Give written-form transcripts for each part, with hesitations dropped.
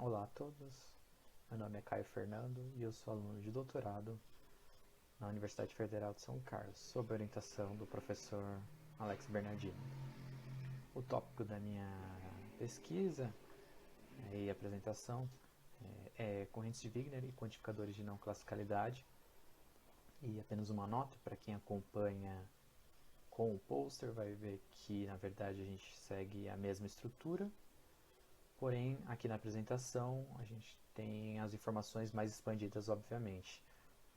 Olá a todos, meu nome é Caio Fernando e eu sou aluno de doutorado na Universidade Federal de São Carlos, sob a orientação do professor Alex Bernardino. O tópico da minha pesquisa e apresentação é correntes de Wigner e quantificadores de não classicalidade. E apenas uma nota para quem acompanha com o pôster vai ver que na verdade a gente segue a mesma estrutura. Porém, aqui na apresentação a gente tem as informações mais expandidas, obviamente,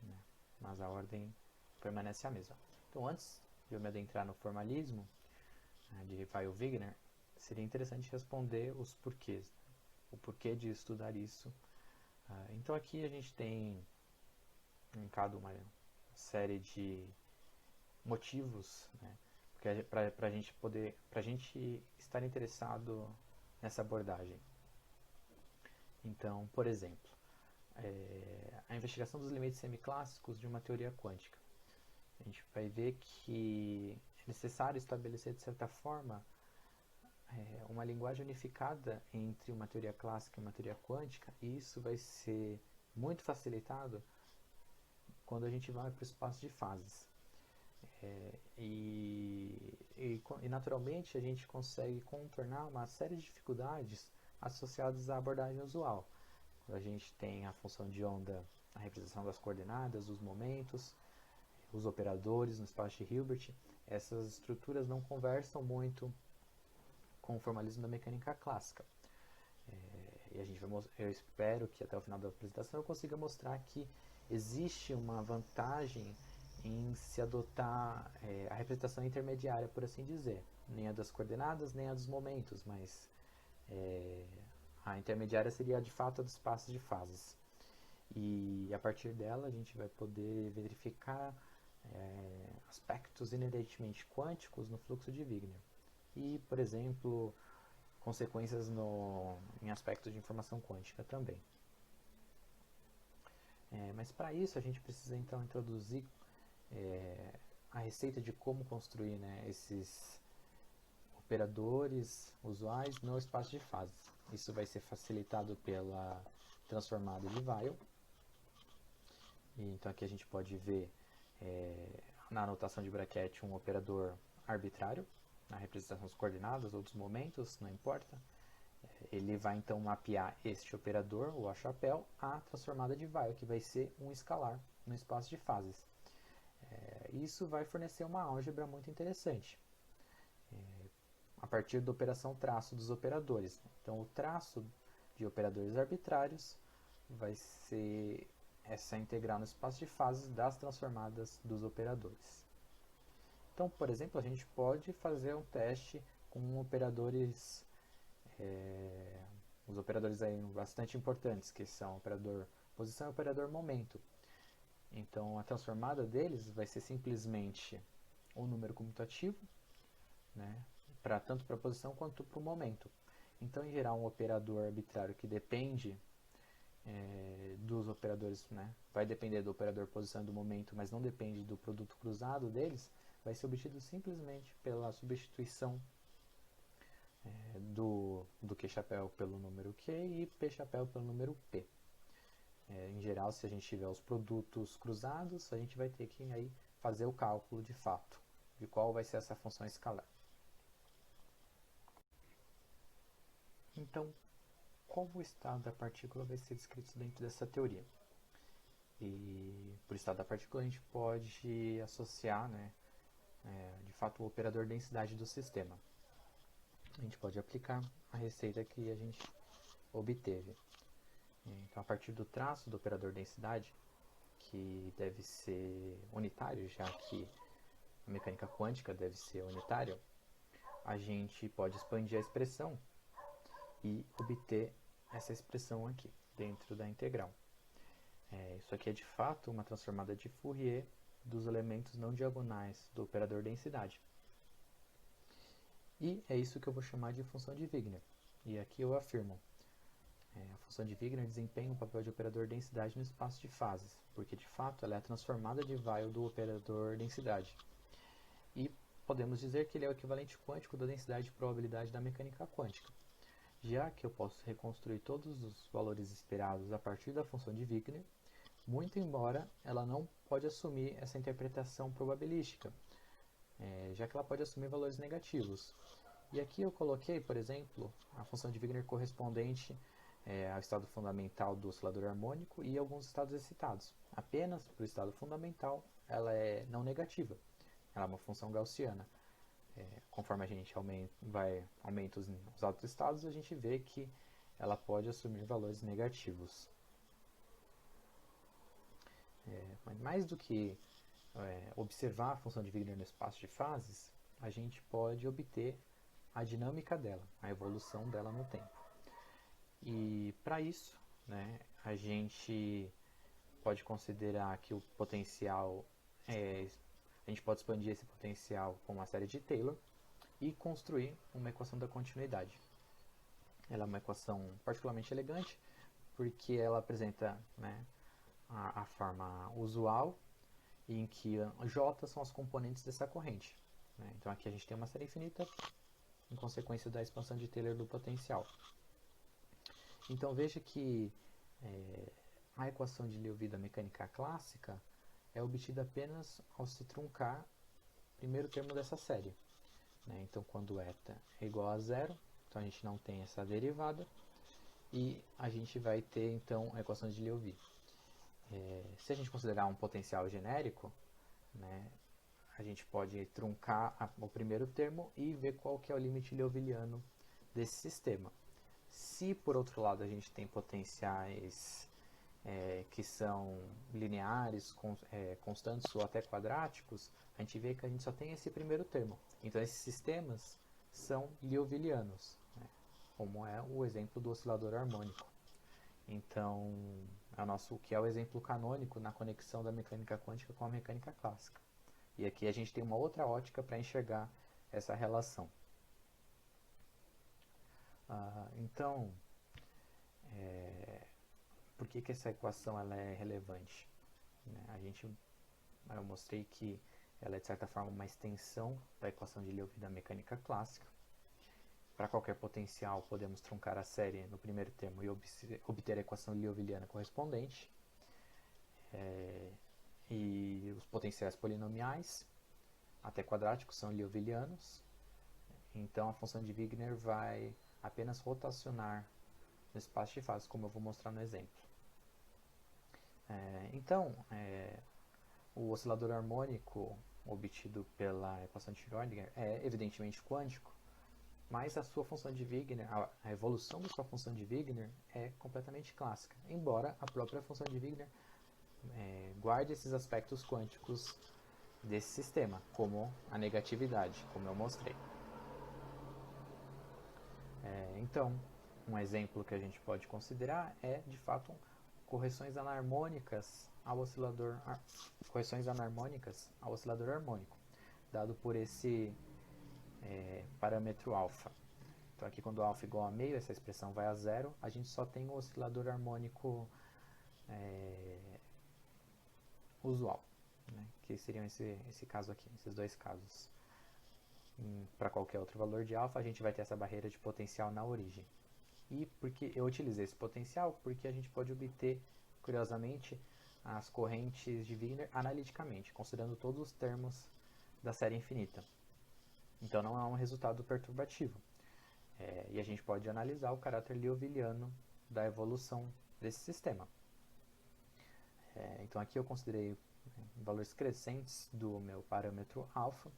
né? Mas a ordem permanece a mesma. Então, antes de eu me adentrar no formalismo de Weil-Wigner, seria interessante responder os porquês, né? O porquê de estudar isso. Então, aqui a gente tem cada uma série de motivos, né? Para a gente estar interessado nessa abordagem. Então, por exemplo, a investigação dos limites semiclássicos de uma teoria quântica. A gente vai ver que é necessário estabelecer, de certa forma, uma linguagem unificada entre uma teoria clássica e uma teoria quântica, e isso vai ser muito facilitado quando a gente vai para o espaço de fases. E naturalmente a gente consegue contornar uma série de dificuldades associadas à abordagem usual. A gente tem a função de onda, a representação das coordenadas, os momentos, os operadores no espaço de Hilbert. Essas estruturas não conversam muito com o formalismo da mecânica clássica. E a gente eu espero que até o final da apresentação eu consiga mostrar que existe uma vantagem em se adotar a representação intermediária, por assim dizer. Nem a das coordenadas, nem a dos momentos, mas a intermediária seria de fato a dos espaços de fases. E a partir dela a gente vai poder verificar aspectos inerentemente quânticos no fluxo de Wigner. E, por exemplo, consequências em aspectos de informação quântica também. Mas para isso a gente precisa então introduzir a receita de como construir, né, esses operadores usuais no espaço de fases. Isso vai ser facilitado pela transformada de Weil. Então aqui a gente pode ver na anotação de bracket um operador arbitrário, na representação das coordenadas ou dos momentos, não importa. Ele vai então mapear este operador, o A-chapéu, à transformada de Weil, que vai ser um escalar no espaço de fases. Isso vai fornecer uma álgebra muito interessante, a partir da operação traço dos operadores. Então, o traço de operadores arbitrários vai ser essa integral no espaço de fases das transformadas dos operadores. Então, por exemplo, a gente pode fazer um teste com operadores, os operadores aí bastante importantes, que são o operador posição e o operador momento. Então, a transformada deles vai ser simplesmente um número comutativo, né, tanto para a posição quanto para o momento. Então, em geral, um operador arbitrário que depende dos operadores, né, vai depender do operador posição e do momento, mas não depende do produto cruzado deles, vai ser obtido simplesmente pela substituição do Q-chapéu pelo número Q e P-chapéu pelo número P. Em geral, se a gente tiver os produtos cruzados, a gente vai ter que aí fazer o cálculo de fato de qual vai ser essa função escalar. Então, como o estado da partícula vai ser descrito dentro dessa teoria? E por estado da partícula a gente pode associar, né, de fato o operador densidade do sistema. A gente pode aplicar a receita que a gente obteve. Então, a partir do traço do operador densidade, que deve ser unitário, já que a mecânica quântica deve ser unitária, a gente pode expandir a expressão e obter essa expressão aqui, dentro da integral. Isso aqui é de fato uma transformada de Fourier dos elementos não diagonais do operador densidade. E é isso que eu vou chamar de função de Wigner. E aqui eu afirmo, a função de Wigner desempenha o papel de operador densidade no espaço de fases, porque de fato ela é a transformada de Weil do operador densidade. E podemos dizer que ele é o equivalente quântico da densidade de probabilidade da mecânica quântica. já que eu posso reconstruir todos os valores esperados a partir da função de Wigner, muito embora ela não pode assumir essa interpretação probabilística, já que ela pode assumir valores negativos. E aqui eu coloquei, por exemplo, a função de Wigner correspondente ao estado fundamental do oscilador harmônico e alguns estados excitados. Apenas para o estado fundamental ela é não negativa, ela é uma função gaussiana. Conforme a gente aumenta os altos estados, a gente vê que ela pode assumir valores negativos. Mas mais do que observar a função de Wigner no espaço de fases, a gente pode obter a dinâmica dela, a evolução dela no tempo. E para isso, a gente pode considerar que o potencial, a gente pode expandir esse potencial com uma série de Taylor e construir uma equação da continuidade. Ela é uma equação particularmente elegante, porque ela apresenta a forma usual, em que J são as componentes dessa corrente. Então aqui a gente tem uma série infinita, em consequência da expansão de Taylor do potencial. Então veja que a equação de Liouville da mecânica clássica é obtida apenas ao se truncar o primeiro termo dessa série. Então quando eta é igual a zero, então a gente não tem essa derivada, e a gente vai ter então a equação de Liouville. Se a gente considerar um potencial genérico, a gente pode truncar o primeiro termo e ver qual que é o limite liouviliano desse sistema. Se, por outro lado, a gente tem potenciais que são lineares, constantes ou até quadráticos, a gente vê que a gente só tem esse primeiro termo. Então, esses sistemas são liouvilianos, como é o exemplo do oscilador harmônico. Então, que é o exemplo canônico na conexão da mecânica quântica com a mecânica clássica. E aqui a gente tem uma outra ótica para enxergar essa relação. Então, por que essa equação ela é relevante? Eu mostrei que ela é, de certa forma, uma extensão da equação de Liouville da mecânica clássica. Para qualquer potencial, podemos truncar a série no primeiro termo e obter a equação liouviliana correspondente. E os potenciais polinomiais, até quadráticos, são liouvilianos. Então, a função de Wigner vai apenas rotacionar no espaço de fases, como eu vou mostrar no exemplo. O oscilador harmônico obtido pela equação de Schrödinger é evidentemente quântico, mas a sua função de Wigner, a evolução da sua função de Wigner é completamente clássica, embora a própria função de Wigner guarde esses aspectos quânticos desse sistema, como a negatividade, como eu mostrei. Então, um exemplo que a gente pode considerar é, de fato, correções anarmônicas ao oscilador harmônico, dado por esse parâmetro alfa. Então aqui quando alfa é igual a meio, essa expressão vai a zero, a gente só tem o oscilador harmônico usual, que seriam esse caso aqui, esses dois casos. Para qualquer outro valor de alfa, a gente vai ter essa barreira de potencial na origem. E porque eu utilizei esse potencial, porque a gente pode obter, curiosamente, as correntes de Wigner analiticamente, considerando todos os termos da série infinita. Então não é um resultado perturbativo. E a gente pode analisar o caráter liouviliano da evolução desse sistema. Então aqui eu considerei valores crescentes do meu parâmetro alfa,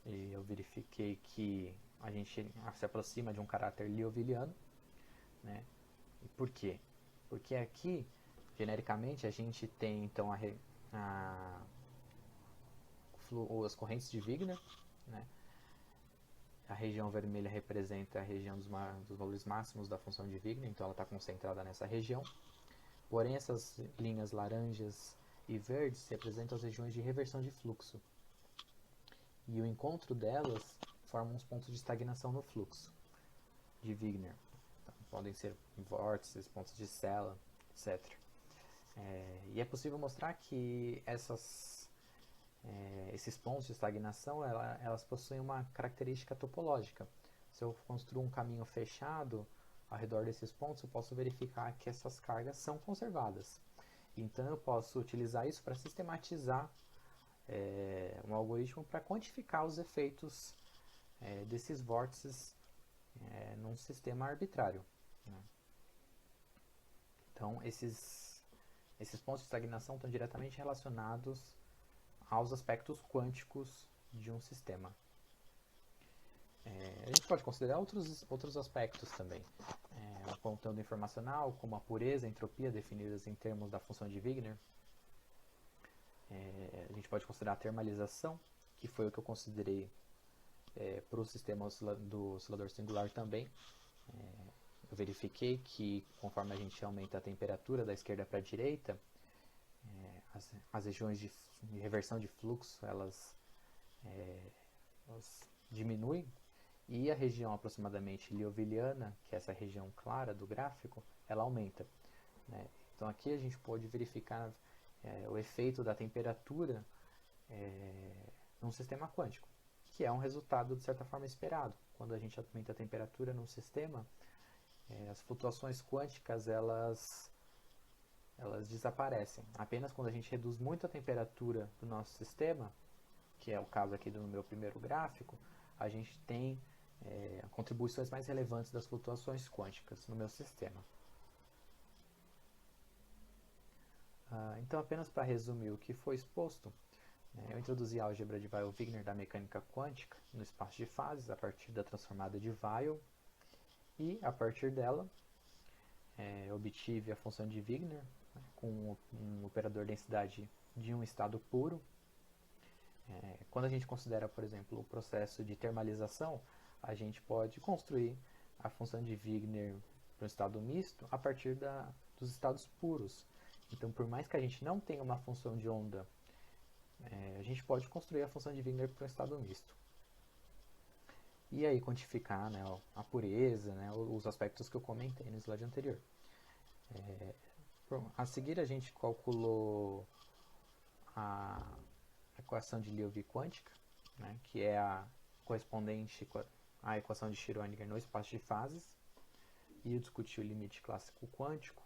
e eu verifiquei que a gente se aproxima de um caráter liouviliano. E por quê? Porque aqui, genericamente, a gente tem então as correntes de Wigner. A região vermelha representa a região dos valores máximos da função de Wigner, então ela está concentrada nessa região. Porém, essas linhas laranjas e verdes representam as regiões de reversão de fluxo. E o encontro delas forma uns pontos de estagnação no fluxo de Wigner. Então, podem ser vórtices, pontos de Sella, etc. E é possível mostrar que esses pontos de estagnação elas possuem uma característica topológica. Se eu construo um caminho fechado ao redor desses pontos eu posso verificar que essas cargas são conservadas. Então eu posso utilizar isso para sistematizar um algoritmo para quantificar os efeitos desses vórtices num sistema arbitrário, né? Então esses pontos de estagnação estão diretamente relacionados aos aspectos quânticos de um sistema. A gente pode considerar outros aspectos também. O conteúdo informacional, como a pureza e a entropia definidas em termos da função de Wigner. A gente pode considerar a termalização, que foi o que eu considerei para o sistema do oscilador singular também. Eu verifiquei que conforme a gente aumenta a temperatura da esquerda para a direita, as regiões de reversão de fluxo elas diminuem, e a região aproximadamente liouvilleana, que é essa região clara do gráfico, ela aumenta, né? Então aqui a gente pode verificar o efeito da temperatura num sistema quântico, que é um resultado de certa forma esperado. Quando a gente aumenta a temperatura num sistema, as flutuações quânticas elas desaparecem. Apenas quando a gente reduz muito a temperatura do nosso sistema, que é o caso aqui do meu primeiro gráfico, a gente tem contribuições mais relevantes das flutuações quânticas no meu sistema. Então, apenas para resumir o que foi exposto, eu introduzi a álgebra de Weyl-Wigner da mecânica quântica no espaço de fases a partir da transformada de Weyl, e a partir dela obtive a função de Wigner, né, com um operador densidade de um estado puro. Quando a gente considera, por exemplo, o processo de termalização, a gente pode construir a função de Wigner para um estado misto a partir dos estados puros. Então, por mais que a gente não tenha uma função de onda, a gente pode construir a função de Wigner para um estado misto. E aí quantificar, né, a pureza, né, os aspectos que eu comentei no slide anterior. A seguir a gente calculou a equação de Liouville quântica, né, que é a correspondente à equação de Schrödinger no espaço de fases, e eu discuti o limite clássico quântico.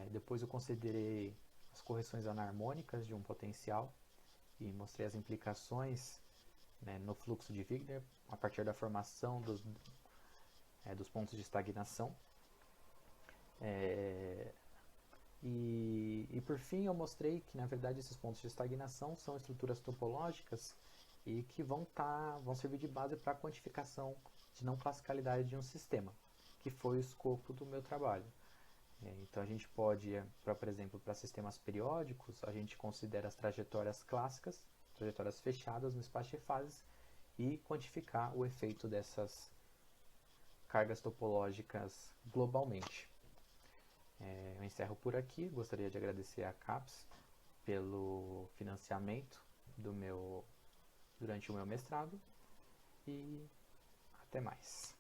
Depois eu considerei as correções anarmônicas de um potencial e mostrei as implicações, né, no fluxo de Wigner a partir da formação dos pontos de estagnação. E por fim eu mostrei que na verdade esses pontos de estagnação são estruturas topológicas e que vão servir de base para a quantificação de não classicalidade de um sistema, que foi o escopo do meu trabalho. Então a gente pode, por exemplo, para sistemas periódicos, a gente considera as trajetórias clássicas, trajetórias fechadas no espaço de fases, e quantificar o efeito dessas cargas topológicas globalmente. Eu encerro por aqui. Gostaria de agradecer à CAPES pelo financiamento durante o meu mestrado, e até mais.